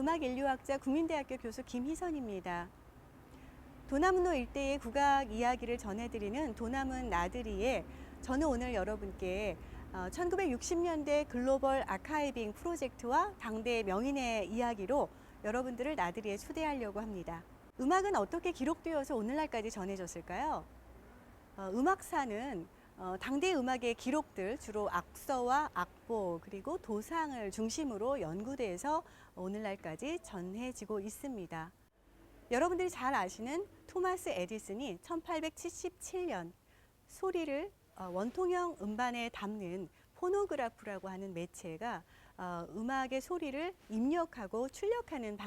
음악인류학자 국민대학교 교수 김희선입니다. 도남로 일대의 국악 이야기를 전해드리는 도남은 나들이에 저는 오늘 여러분께 1960년대 글로벌 아카이빙 프로젝트와 당대 명인의 이야기로 여러분들을 나들이에 초대하려고 합니다. 음악은 어떻게 기록되어서 오늘날까지 전해졌을까요? 음악사는 당대 음악의 기록들, 주로 악서와 악보 그리고 도상을 중심으로 연구돼서 오늘날까지 전해지고 있습니다. 여러분들이 잘 아시는 토마스 에디슨이 1877년 소리를 원통형 음반에 담는 포노그래프라고 하는 매체가 음악의 소리를 입력하고 출력하는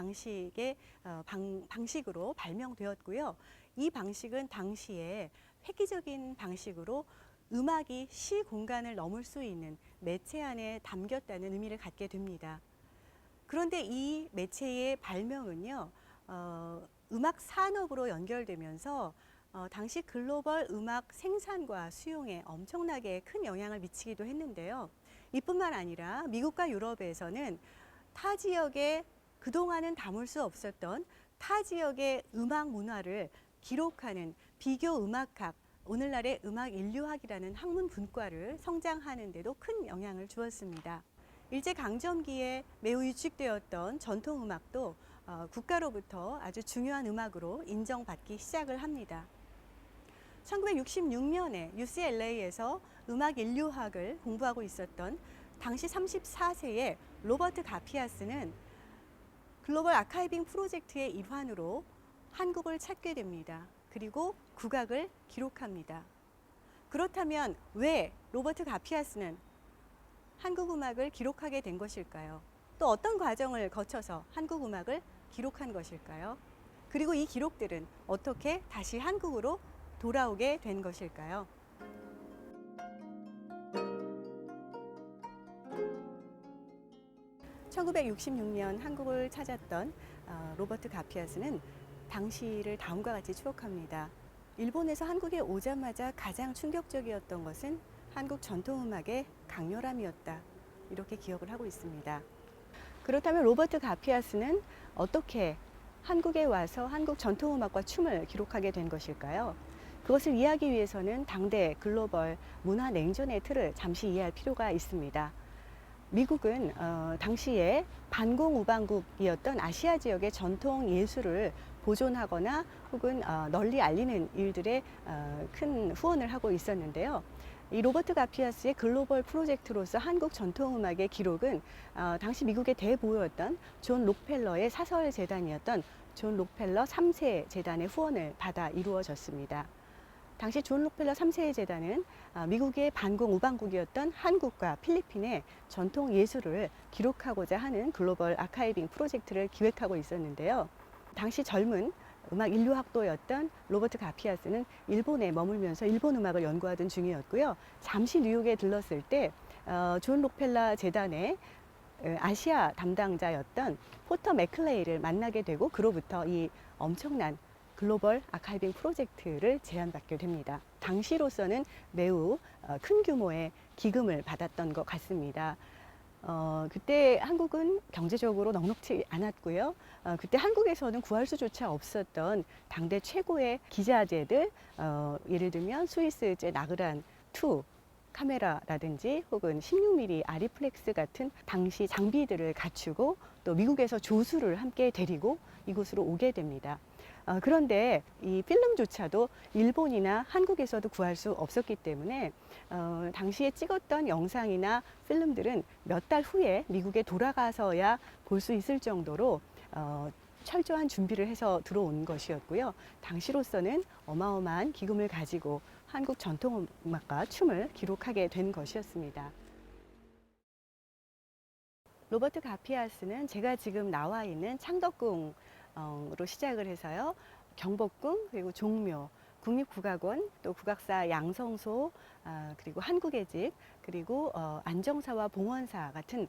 방식으로 발명되었고요. 이 방식은 당시에 획기적인 방식으로 음악이 시 공간을 넘을 수 있는 매체 안에 담겼다는 의미를 갖게 됩니다. 그런데 이 매체의 발명은요, 음악 산업으로 연결되면서 당시 글로벌 음악 생산과 수용에 엄청나게 큰 영향을 미치기도 했는데요. 이뿐만 아니라 미국과 유럽에서는 타 지역에 그동안은 담을 수 없었던 타 지역의 음악 문화를 기록하는 비교 음악학, 오늘날의 음악 인류학이라는 학문 분과를 성장하는 데도 큰 영향을 주었습니다. 일제강점기에 매우 위축되었던 전통음악도 국가로부터 아주 중요한 음악으로 인정받기 시작을 합니다. 1966년에 UCLA에서 음악 인류학을 공부하고 있었던 당시 34세의 로버트 가피아스는 글로벌 아카이빙 프로젝트의 일환으로 한국을 찾게 됩니다. 그리고 국악을 기록합니다. 그렇다면 왜 로버트 가피아스는 한국 음악을 기록하게 된 것일까요? 또 어떤 과정을 거쳐서 한국 음악을 기록한 것일까요? 그리고 이 기록들은 어떻게 다시 한국으로 돌아오게 된 것일까요? (1966년) 한국을 찾았던 로버트 가피아스는 당시를 다음과 같이 추억합니다. 일본에서 한국에 오자마자 가장 충격적이었던 것은 한국 전통음악의 강렬함이었다. 이렇게 기억을 하고 있습니다. 그렇다면 로버트 가피아스는 어떻게 한국에 와서 한국 전통음악과 춤을 기록하게 된 것일까요? 그것을 이해하기 위해서는 당대 글로벌 문화 냉전의 틀을 잠시 이해할 필요가 있습니다. 미국은 당시에 반공우방국이었던 아시아 지역의 전통 예술을 보존하거나 혹은 널리 알리는 일들에 큰 후원을 하고 있었는데요. 이 로버트 가피아스의 글로벌 프로젝트로서 한국 전통음악의 기록은 당시 미국의 대보였던 존 록펠러의 사설 재단이었던 존 록펠러 3세 재단의 후원을 받아 이루어졌습니다. 당시 존 록펠러 3세 재단은 미국의 반공 우방국이었던 한국과 필리핀의 전통 예술을 기록하고자 하는 글로벌 아카이빙 프로젝트를 기획하고 있었는데요. 당시 젊은 음악 인류학도였던 로버트 가피아스는 일본에 머물면서 일본 음악을 연구하던 중이었고요. 잠시 뉴욕에 들렀을 때 존 록펠러 재단의 아시아 담당자였던 포터 맥클레이를 만나게 되고 그로부터 이 엄청난 글로벌 아카이빙 프로젝트를 제안받게 됩니다. 당시로서는 매우 큰 규모의 기금을 받았던 것 같습니다. 그때 한국은 경제적으로 넉넉지 않았고요. 그때 한국에서는 구할 수조차 없었던 당대 최고의 기자재들, 예를 들면 스위스제 나그란 2 카메라라든지 혹은 16mm 아리플렉스 같은 당시 장비들을 갖추고 또 미국에서 조수를 함께 데리고 이곳으로 오게 됩니다. 그런데 이 필름조차도 일본이나 한국에서도 구할 수 없었기 때문에 당시에 찍었던 영상이나 필름들은 몇 달 후에 미국에 돌아가서야 볼 수 있을 정도로 철저한 준비를 해서 들어온 것이었고요. 당시로서는 어마어마한 기금을 가지고 한국 전통음악과 춤을 기록하게 된 것이었습니다. 로버트 가피아스는 제가 지금 나와 있는 창덕궁으로 시작을 해서요. 경복궁, 그리고 종묘, 국립국악원, 또 국악사 양성소, 그리고 한국의 집, 그리고 안정사와 봉원사 같은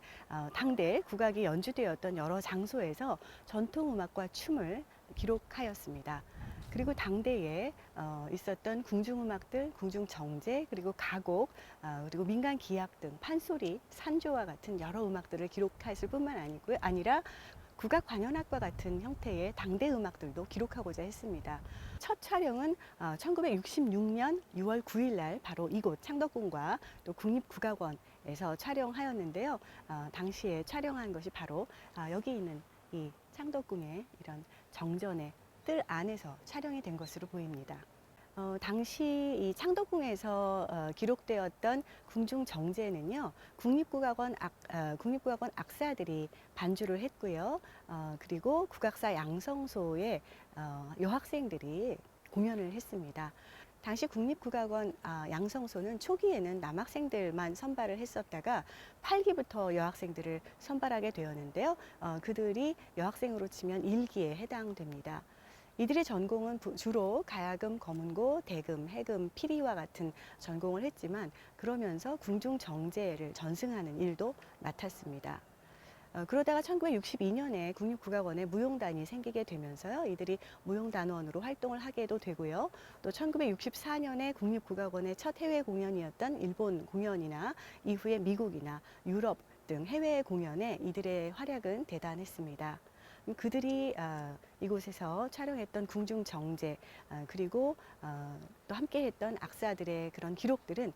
당대 국악이 연주되었던 여러 장소에서 전통음악과 춤을 기록하였습니다. 그리고 당대에 있었던 궁중음악들, 궁중정제, 그리고 가곡, 그리고 민간기악 등 판소리, 산조와 같은 여러 음악들을 기록했을 뿐만 아니라 국악 관현악과 같은 형태의 당대 음악들도 기록하고자 했습니다. 첫 촬영은 1966년 6월 9일 날 바로 이곳 창덕궁과 또 국립국악원에서 촬영하였는데요. 당시에 촬영한 것이 바로 여기 있는 이 창덕궁의 이런 정전의 뜰 안에서 촬영이 된 것으로 보입니다. 당시 이 창덕궁에서 기록되었던 궁중 정제는요, 국립국악원 악사들이 반주를 했고요. 그리고 국악사 양성소의 여학생들이 공연을 했습니다. 당시 국립국악원 양성소는 초기에는 남학생들만 선발을 했었다가 8기부터 여학생들을 선발하게 되었는데요. 그들이 여학생으로 치면 1기에 해당됩니다. 이들의 전공은 주로 가야금, 거문고, 대금, 해금, 피리와 같은 전공을 했지만 그러면서 궁중 정제를 전승하는 일도 맡았습니다. 그러다가 1962년에 국립국악원에 무용단이 생기게 되면서요, 이들이 무용단원으로 활동을 하게도 되고요. 또 1964년에 국립국악원의 첫 해외 공연이었던 일본 공연이나 이후에 미국이나 유럽 등 해외 공연에 이들의 활약은 대단했습니다. 그들이 이곳에서 촬영했던 궁중 정제 그리고 또 함께했던 악사들의 그런 기록들은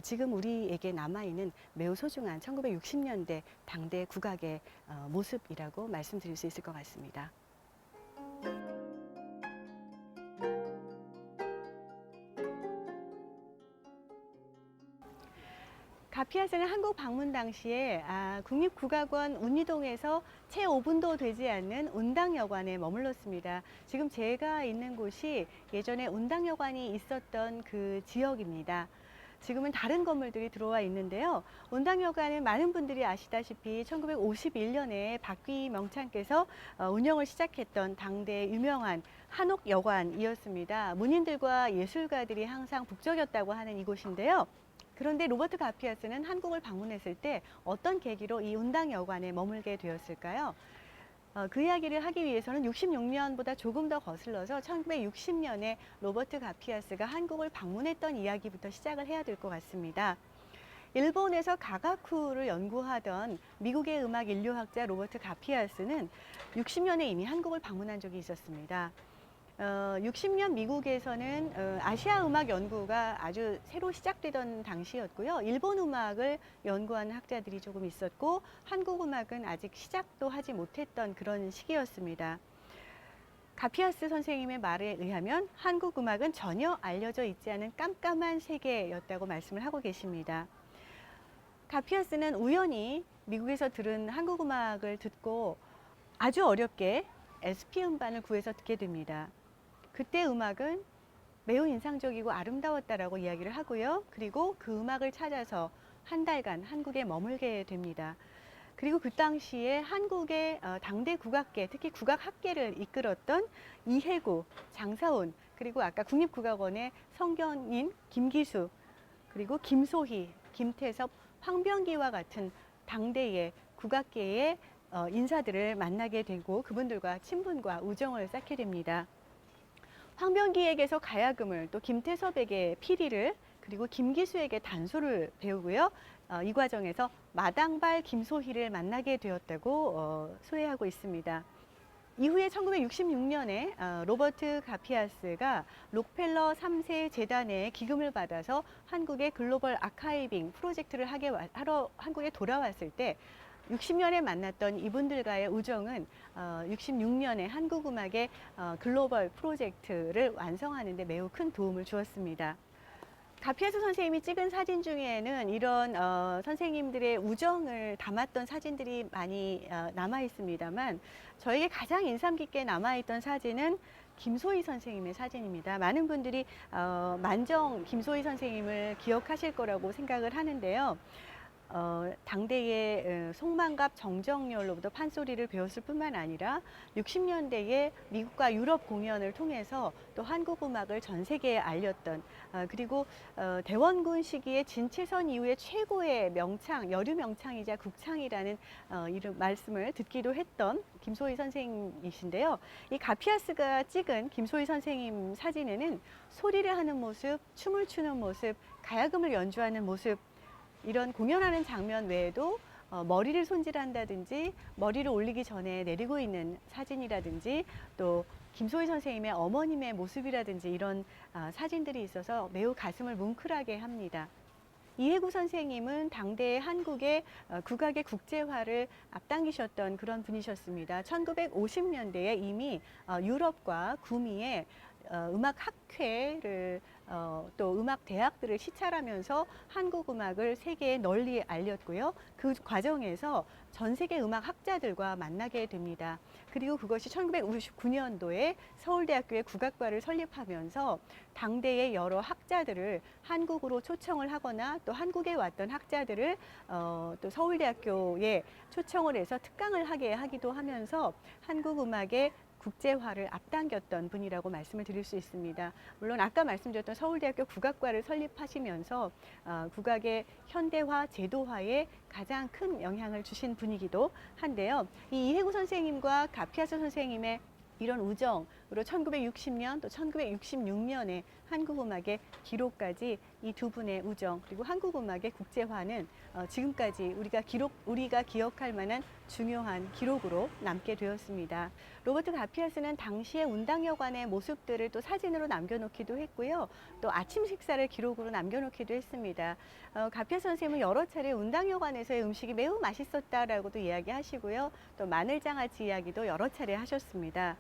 지금 우리에게 남아있는 매우 소중한 1960년대 당대 국악의 모습이라고 말씀드릴 수 있을 것 같습니다. 가피아스는 한국 방문 당시에 국립국악원 운이동에서 채 5분도 되지 않는 운당여관에 머물렀습니다. 지금 제가 있는 곳이 예전에 운당여관이 있었던 그 지역입니다. 지금은 다른 건물들이 들어와 있는데요. 운당여관은 많은 분들이 아시다시피 1951년에 박귀 명창께서 운영을 시작했던 당대 유명한 한옥여관이었습니다. 문인들과 예술가들이 항상 북적였다고 하는 이곳인데요. 그런데 로버트 가피아스는 한국을 방문했을 때 어떤 계기로 이 운당여관에 머물게 되었을까요? 그 이야기를 하기 위해서는 66년보다 조금 더 거슬러서 1960년에 로버트 가피아스가 한국을 방문했던 이야기부터 시작을 해야 될 것 같습니다. 일본에서 가가쿠를 연구하던 미국의 음악 인류학자 로버트 가피아스는 60년에 이미 한국을 방문한 적이 있었습니다. 60년 미국에서는 아시아 음악 연구가 아주 새로 시작되던 당시였고요. 일본 음악을 연구하는 학자들이 조금 있었고 한국 음악은 아직 시작도 하지 못했던 그런 시기였습니다. 가피아스 선생님의 말에 의하면 한국 음악은 전혀 알려져 있지 않은 깜깜한 세계였다고 말씀을 하고 계십니다. 가피아스는 우연히 미국에서 들은 한국 음악을 듣고 아주 어렵게 SP 음반을 구해서 듣게 됩니다. 그때 음악은 매우 인상적이고 아름다웠다라고 이야기를 하고요. 그리고 그 음악을 찾아서 한 달간 한국에 머물게 됩니다. 그리고 그 당시에 한국의 당대 국악계, 특히 국악학계를 이끌었던 이해구, 장사온, 그리고 아까 국립국악원의 성견인 김기수, 그리고 김소희, 김태섭, 황병기와 같은 당대의 국악계의 인사들을 만나게 되고 그분들과 친분과 우정을 쌓게 됩니다. 황병기에게서 가야금을, 또 김태섭에게 피리를, 그리고 김기수에게 단소를 배우고요. 이 과정에서 마당발 김소희를 만나게 되었다고 소개하고 있습니다. 이후에 1966년에 로버트 가피아스가 록펠러 3세 재단의 기금을 받아서 한국의 글로벌 아카이빙 프로젝트를 하러 한국에 돌아왔을 때 60년에 만났던 이분들과의 우정은 66년에 한국 음악의 글로벌 프로젝트를 완성하는 데 매우 큰 도움을 주었습니다. 가피아스 선생님이 찍은 사진 중에는 이런 선생님들의 우정을 담았던 사진들이 많이 남아 있습니다만 저에게 가장 인상 깊게 남아있던 사진은 김소희 선생님의 사진입니다. 많은 분들이 만정 김소희 선생님을 기억하실 거라고 생각을 하는데요. 당대의 송만갑 정정열로부터 판소리를 배웠을 뿐만 아니라 60년대에 미국과 유럽 공연을 통해서 또 한국 음악을 전 세계에 알렸던 그리고 대원군 시기에 진채선 이후에 최고의 명창, 여류 명창이자 국창이라는 이런 말씀을 듣기도 했던 김소희 선생님이신데요. 이 가피아스가 찍은 김소희 선생님 사진에는 소리를 하는 모습, 춤을 추는 모습, 가야금을 연주하는 모습, 이런 공연하는 장면 외에도 머리를 손질한다든지 머리를 올리기 전에 내리고 있는 사진이라든지 또 김소희 선생님의 어머님의 모습이라든지 이런 사진들이 있어서 매우 가슴을 뭉클하게 합니다. 이해구 선생님은 당대 한국의 국악의 국제화를 앞당기셨던 그런 분이셨습니다. 1950년대에 이미 유럽과 구미에 음악 학회를 또 음악 대학들을 시찰하면서 한국 음악을 세계에 널리 알렸고요. 그 과정에서 전 세계 음악 학자들과 만나게 됩니다. 그리고 그것이 1959년도에 서울대학교의 국악과를 설립하면서 당대의 여러 학자들을 한국으로 초청을 하거나 또 한국에 왔던 학자들을 또 서울대학교에 초청을 해서 특강을 하게 하기도 하면서 한국 음악의 국제화를 앞당겼던 분이라고 말씀을 드릴 수 있습니다. 물론 아까 말씀드렸던 서울대학교 국악과를 설립하시면서 국악의 현대화, 제도화에 가장 큰 영향을 주신 분이기도 한데요. 이 이해구 선생님과 가피아스 선생님의 이런 우정으로 1960년 또 1966년에 한국음악의 기록까지 이 두 분의 우정 그리고 한국음악의 국제화는 지금까지 우리가 기억할 만한 중요한 기록으로 남게 되었습니다. 로버트 가피아스는 당시의 운당여관의 모습들을 또 사진으로 남겨놓기도 했고요. 또 아침 식사를 기록으로 남겨놓기도 했습니다. 가피아스 선생님은 여러 차례 운당여관에서의 음식이 매우 맛있었다라고도 이야기하시고요. 또 마늘장아찌 이야기도 여러 차례 하셨습니다.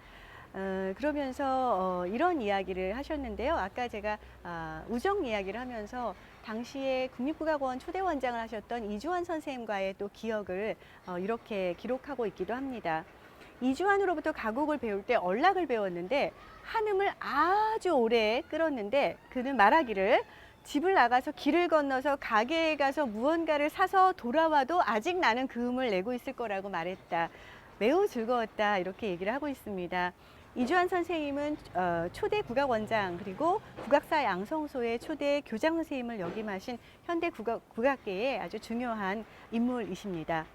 그러면서 이런 이야기를 하셨는데요. 아까 제가 우정 이야기를 하면서 당시에 국립국악원 초대 원장을 하셨던 이주환 선생님과의 또 기억을 이렇게 기록하고 있기도 합니다. 이주환으로부터 가곡을 배울 때 얼락을 배웠는데 한음을 아주 오래 끌었는데 그는 말하기를 집을 나가서 길을 건너서 가게에 가서 무언가를 사서 돌아와도 아직 나는 그 음을 내고 있을 거라고 말했다. 매우 즐거웠다 이렇게 얘기를 하고 있습니다. 이주환 선생님은 초대 국악원장 그리고 국악사 양성소의 초대 교장 선생님을 역임하신 현대 국악계의 아주 중요한 인물이십니다.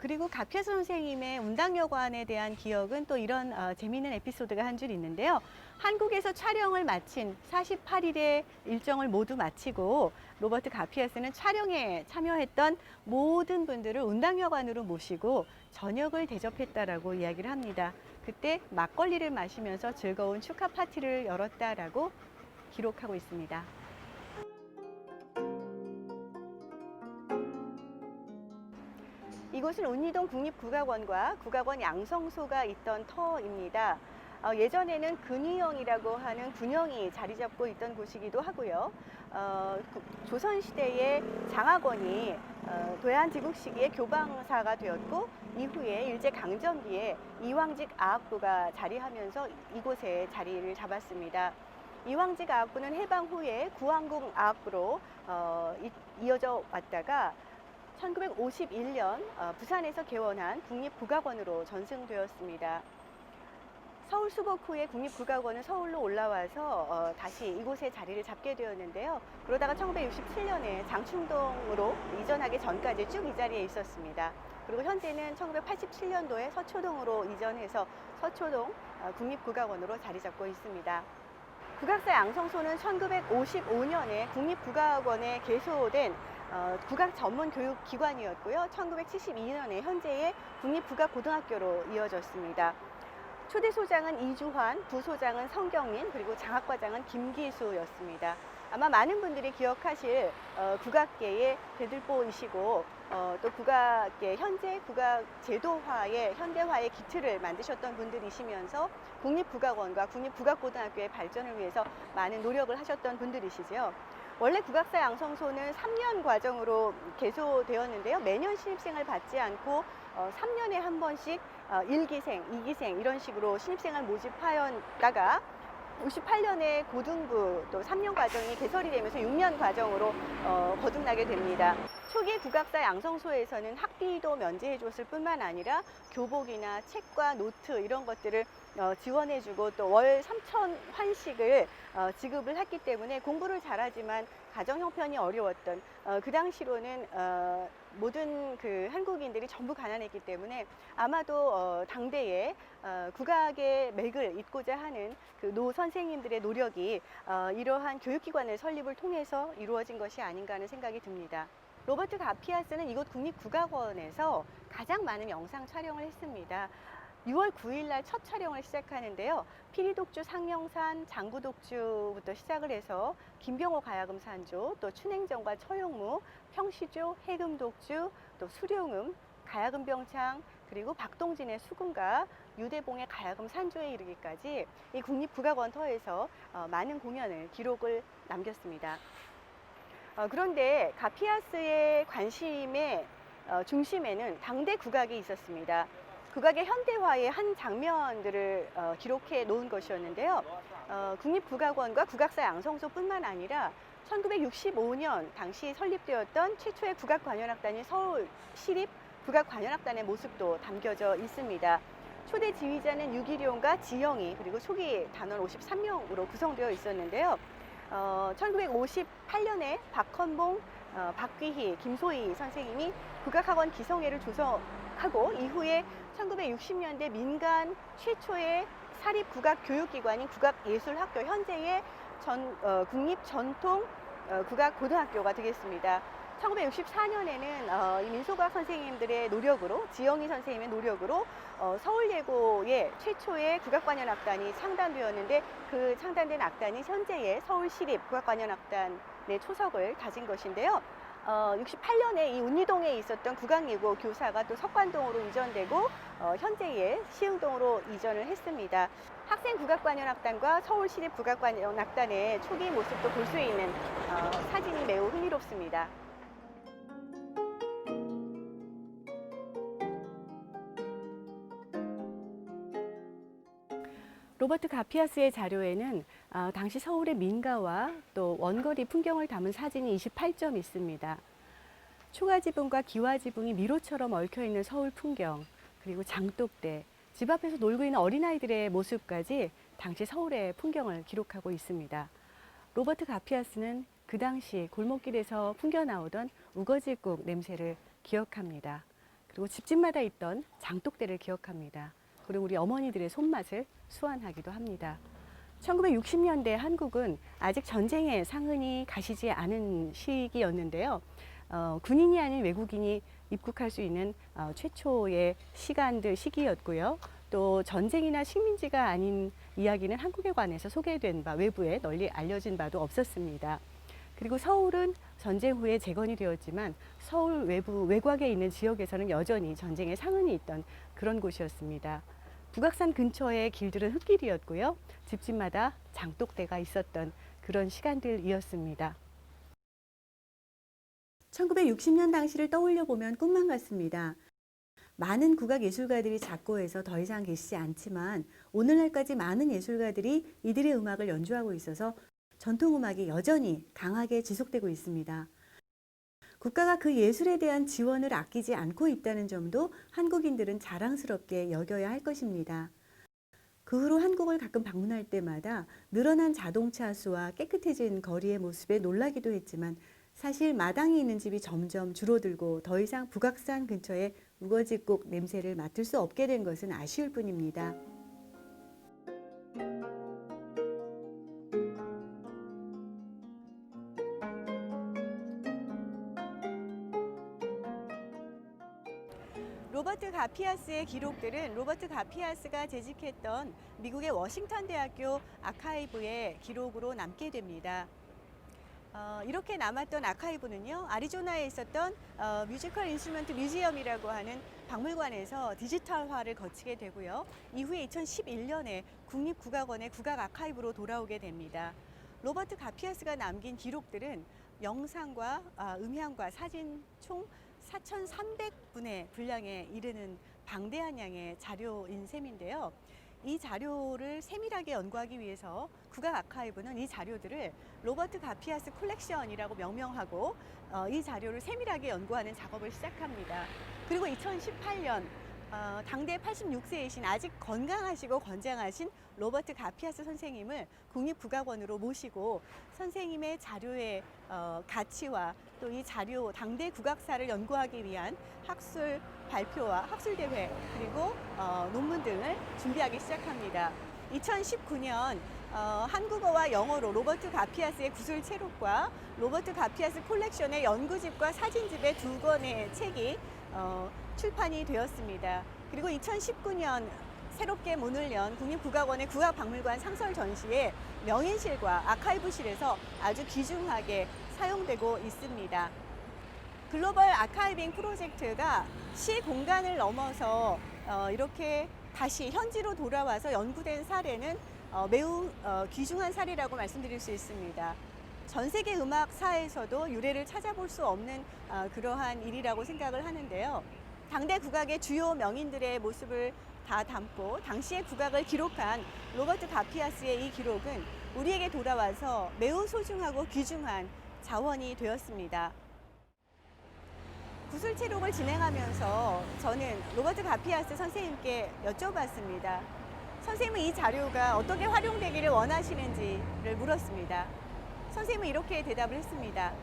그리고 가피아스 선생님의 운당여관에 대한 기억은 또 이런 재미있는 에피소드가 한 줄 있는데요. 한국에서 촬영을 마친 48일의 일정을 모두 마치고 로버트 가피아스는 촬영에 참여했던 모든 분들을 운당여관으로 모시고 저녁을 대접했다라고 이야기를 합니다. 그때 막걸리를 마시면서 즐거운 축하 파티를 열었다라고 기록하고 있습니다. 이곳은 운이동 국립국악원과 국악원 양성소가 있던 터입니다. 예전에는 근위영이라고 하는 군영이 자리 잡고 있던 곳이기도 하고요. 조선시대의 장학원이 도해안지국 시기에 교방사가 되었고 이후에 일제강점기에 이황직 아학부가 자리하면서 이곳에 자리를 잡았습니다. 이황직 아학부는 해방 후에 구항궁 아학부로 이어져 왔다가 1951년 부산에서 개원한 국립국악원으로 전승되었습니다. 서울 수복 후에 국립국악원은 서울로 올라와서 다시 이곳에 자리를 잡게 되었는데요. 그러다가 1967년에 장충동으로 이전하기 전까지 쭉 이 자리에 있었습니다. 그리고 현재는 1987년도에 서초동으로 이전해서 서초동 국립국악원으로 자리 잡고 있습니다. 국악사 양성소는 1955년에 국립국악원에 개소된 국악 전문 교육 기관이었고요. 1972년에 현재의 국립국악고등학교로 이어졌습니다. 초대 소장은 이주환, 부소장은 성경민, 그리고 장학과장은 김기수였습니다. 아마 많은 분들이 기억하실 국악계의 대들보이시고 또 국악계 현재 국악 제도화의 현대화의 기틀을 만드셨던 분들이시면서 국립국악원과 국립국악고등학교의 발전을 위해서 많은 노력을 하셨던 분들이시죠. 원래 국악사 양성소는 3년 과정으로 개소되었는데요. 매년 신입생을 받지 않고 3년에 한 번씩 1기생, 2기생 이런 식으로 신입생을 모집하였다가 58년에 고등부 또 3년 과정이 개설이 되면서 6년 과정으로 거듭나게 됩니다. 초기 국악사 양성소에서는 학비도 면제해 줬을 뿐만 아니라 교복이나 책과 노트 이런 것들을 지원해주고 또 월 3,000환씩을 지급을 했기 때문에 공부를 잘하지만 가정 형편이 어려웠던 그 당시로는 모든 그 한국인들이 전부 가난했기 때문에 아마도 당대에 국악의 맥을 잇고자 하는 그 노 선생님들의 노력이 이러한 교육기관의 설립을 통해서 이루어진 것이 아닌가 하는 생각이 듭니다. 로버트 가피아스는 이곳 국립국악원에서 가장 많은 영상 촬영을 했습니다. 6월 9일 날 첫 촬영을 시작하는데요. 피리독주 상명산 장구독주부터 시작을 해서 김병호 가야금 산조, 또 춘행전과 처용무, 평시조, 해금독주, 또 수룡음, 가야금병창, 그리고 박동진의 수금가, 유대봉의 가야금 산조에 이르기까지 이 국립국악원 터에서 많은 공연을 기록을 남겼습니다. 그런데 가피아스의 관심의 중심에는 당대 국악이 있었습니다. 국악의 현대화의 한 장면들을 기록해 놓은 것이었는데요. 국립국악원과 국악사 양성소뿐만 아니라 1965년 당시 설립되었던 최초의 국악관현악단인 서울시립국악관현악단의 모습도 담겨져 있습니다. 초대 지휘자는 유기룡과 지영이, 그리고 초기 단원 53명으로 구성되어 있었는데요. 1958년에 박헌봉, 박귀희, 김소희 선생님이 국악학원 기성회를 조성하고 이후에 1960년대 민간 최초의 사립국악교육기관인 국악예술학교, 현재의 국립전통국악고등학교가 되겠습니다. 1964년에는 이 민속학 선생님들의 노력으로, 지영희 선생님의 노력으로 서울예고의 최초의 국악관현악단이 창단되었는데, 그 창단된 악단이 현재의 서울시립국악관현악단의 초석을 다진 것인데요. 68년에 이 운리동에 있었던 국악예고 교사가 또 석관동으로 이전되고 현재의 시흥동으로 이전을 했습니다. 학생국악관현악단과 서울시립국악관현악단의 초기 모습도 볼 수 있는 사진이 매우 흥미롭습니다. 로버트 가피아스의 자료에는 당시 서울의 민가와 또 원거리 풍경을 담은 사진이 28점 있습니다. 초가지붕과 기와지붕이 미로처럼 얽혀있는 서울 풍경, 그리고 장독대, 집 앞에서 놀고 있는 어린아이들의 모습까지 당시 서울의 풍경을 기록하고 있습니다. 로버트 가피아스는 그 당시 골목길에서 풍겨나오던 우거지국 냄새를 기억합니다. 그리고 집집마다 있던 장독대를 기억합니다. 그리고 우리 어머니들의 손맛을 수완하기도 합니다. 1960년대 한국은 아직 전쟁의 상흔이 가시지 않은 시기였는데요. 군인이 아닌 외국인이 입국할 수 있는 최초의 시기였고요. 또 전쟁이나 식민지가 아닌 이야기는 한국에 관해서 소개된 바, 외부에 널리 알려진 바도 없었습니다. 그리고 서울은 전쟁 후에 재건이 되었지만 서울 외곽에 있는 지역에서는 여전히 전쟁의 상흔이 있던 그런 곳이었습니다. 북악산 근처의 길들은 흙길이었고요. 집집마다 장독대가 있었던 그런 시간들이었습니다. 1960년 당시를 떠올려 보면 꿈만 같습니다. 많은 국악 예술가들이 작고해서 더 이상 계시지 않지만 오늘날까지 많은 예술가들이 이들의 음악을 연주하고 있어서 전통음악이 여전히 강하게 지속되고 있습니다. 국가가 그 예술에 대한 지원을 아끼지 않고 있다는 점도 한국인들은 자랑스럽게 여겨야 할 것입니다. 그 후로 한국을 가끔 방문할 때마다 늘어난 자동차 수와 깨끗해진 거리의 모습에 놀라기도 했지만 사실 마당이 있는 집이 점점 줄어들고 더 이상 북악산 근처에 우거지국 냄새를 맡을 수 없게 된 것은 아쉬울 뿐입니다. 로버트 가피아스의 기록들은 로버트 가피아스가 재직했던 미국의 워싱턴 대학교 아카이브의 기록으로 남게 됩니다. 이렇게 남았던 아카이브는요, 아리조나에 있었던 뮤지컬 인스트루먼트 뮤지엄이라고 하는 박물관에서 디지털화를 거치게 되고요. 이후에 2011년에 국립국악원의 국악 아카이브로 돌아오게 됩니다. 로버트 가피아스가 남긴 기록들은 영상과 음향과 사진 총 4,300분의 분량에 이르는 방대한 양의 자료인 셈인데요. 이 자료를 세밀하게 연구하기 위해서 국악 아카이브는 이 자료들을 로버트 가피아스 콜렉션이라고 명명하고 이 자료를 세밀하게 연구하는 작업을 시작합니다. 그리고 2018년 당대 86세이신 아직 건강하시고 건장하신 로버트 가피아스 선생님을 국립국악원으로 모시고 선생님의 자료의 가치와 또 이 자료 당대 국악사를 연구하기 위한 학술 발표와 학술대회 그리고 논문 등을 준비하기 시작합니다. 2019년 한국어와 영어로 로버트 가피아스의 구슬 체록과 로버트 가피아스 콜렉션의 연구집과 사진집의 두 권의 책이 출판이 되었습니다. 그리고 2019년 새롭게 문을 연 국립국악원의 국악박물관 상설 전시에 명인실과 아카이브실에서 아주 귀중하게 사용되고 있습니다. 글로벌 아카이빙 프로젝트가 시 공간을 넘어서 이렇게 다시 현지로 돌아와서 연구된 사례는 매우 귀중한 사례라고 말씀드릴 수 있습니다. 전 세계 음악사에서도 유래를 찾아볼 수 없는 그러한 일이라고 생각을 하는데요. 당대 국악의 주요 명인들의 모습을 다 담고 당시의 국악을 기록한 로버트 가피아스의 이 기록은 우리에게 돌아와서 매우 소중하고 귀중한 자원이 되었습니다. 구슬 체록을 진행하면서 저는 로버트 가피아스 선생님께 여쭤봤습니다. 선생님은 이 자료가 어떻게 활용되기를 원하시는지를 물었습니다. 선생님은 이렇게 대답을 했습니다.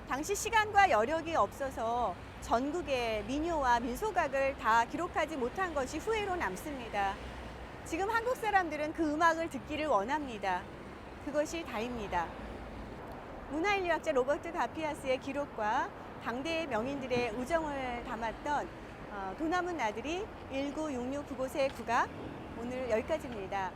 당시 시간과 여력이 없어서 전국의 민요와 민속악을 다 기록하지 못한 것이 후회로 남습니다. 지금 한국 사람들은 그 음악을 듣기를 원합니다. 그것이 다입니다. 문화인류학자 로버트 가피아스의 기록과 당대의 명인들의 우정을 담았던 도남은 나들이 1966 그곳의 국악, 오늘 여기까지입니다.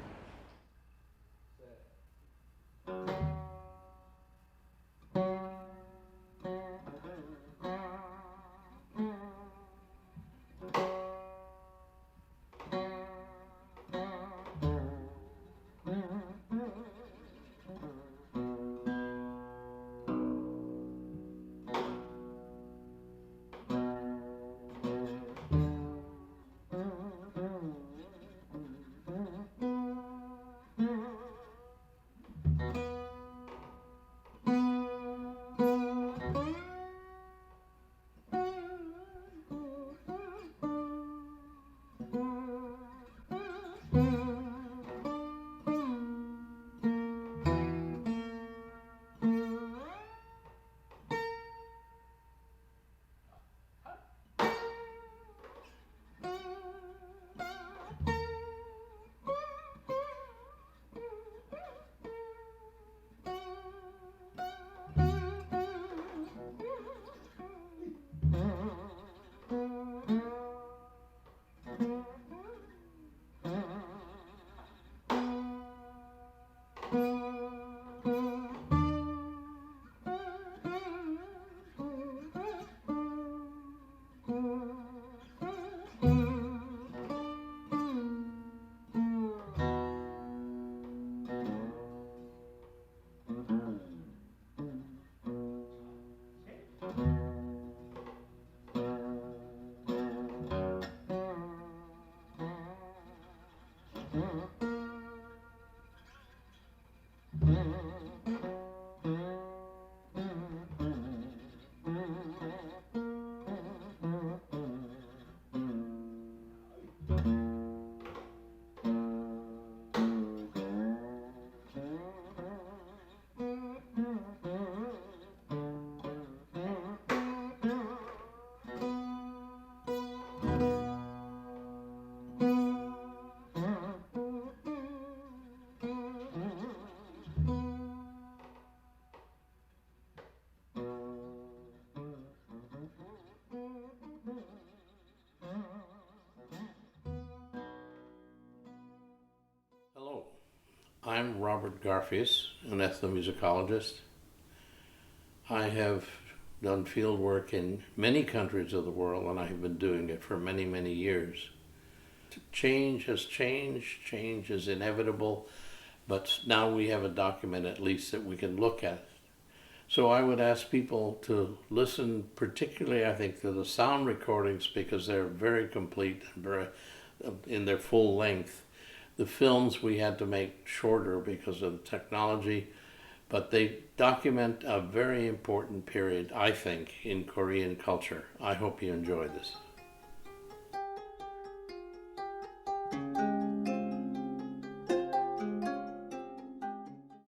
I'm Robert Garfias, an ethnomusicologist. I have done field work in many countries of the world, and I have been doing it for many, many years. Change has changed, change is inevitable, but now we have a document at least that we can look at. So I would ask people to listen particularly, I think, to the sound recordings because they're very complete and very in their full length. The films we had to make shorter because of the technology, but they document a very important period, I think, in Korean culture. I hope you enjoy this.